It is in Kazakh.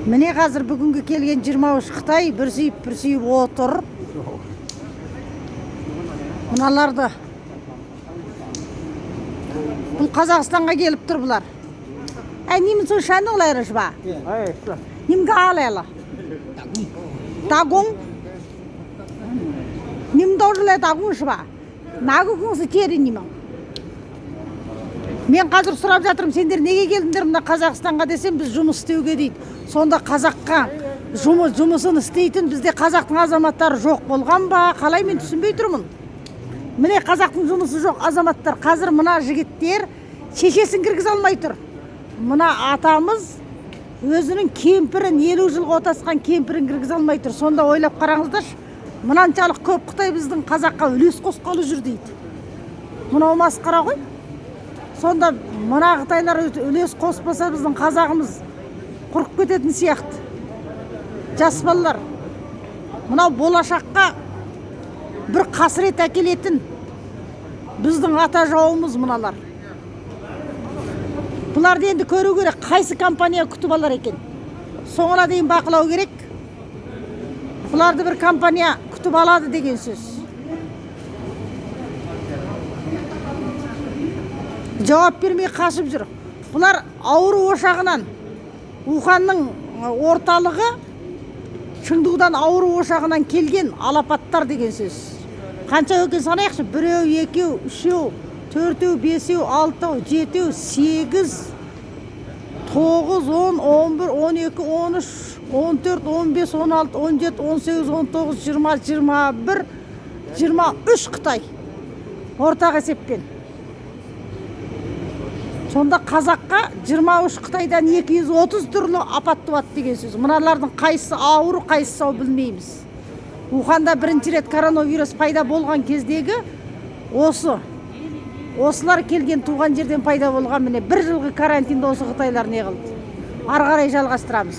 Міне қазір бүгінгі келген 23 Қытай бір сүйіп отыр. Мыналарды. Бұл Қазақстанға келіп тұр бұлар. Немін соңшаны олайры жыба? Немге алайлы? Дагун? Немді оғылай дагун жыба? Нағы күңісі кері немін? Мен қазір сұрап жатырым, сендер неге келдіңдер мына Қазақстанға десем, біз жұмыс істеуге дейді. Сонда қазаққа жұмысын істейтін бізде қазақтың азаматтары жоқ болған ба? Қалай, мен түсінбей тұрмын. Міне қазақтың жұмысы жоқ азаматтар. Қазір мына жігіттер шешесін кіргізе алмай тұр. Мына атамыз өзінің кемпірін, 50 жылға отасқан кемпірін кіргізе алмай тұр. Сонда ойлап қараңыздаршы, мынаншалық көп Қытай біздің қазаққа үлес қосқалы жүр дейді. Мынау масқара ғой. Сонда мына Қытайлар үлес қоспаса біздің қазағымыз құрып кететін сияқты. Жас балалар, мынау болашаққа бір қасірет әкелетін біздің ата жауымыз мыналар. Бұларды енді көру керек, қайсы компания күтіп алар екен. Соңына дейін бақылау керек. Бұларды бір компания күтіп алады деген сөз. Жауап бермей қашып жүр. Бұлар ауру ошағынан, Уханның орталығы Шыңдудан ауру ошағынан келген алапаттар деген сөз. Қанша өкен санайықшы? 1, 2, 3, 4, 5, 6, 7, 8, 9, 10, 11, 12, 13, 14, 15, 16, 17, 18, 19, 20, 21, 23 Қытай. Ортақ есеппен. Сонда қазаққа 23 Қытайдан 230 түрлі апат туады деген сөз. Мыналардың қайсысы ауыру, қайсысы сау білмейміз. Уханда бірінші рет коронавирус пайда болған кездегі осылар келген туған жерден пайда болған міне 1 жылғы карантинде осы Қытайлар не қылды. Ары қарай жалғастырамыз.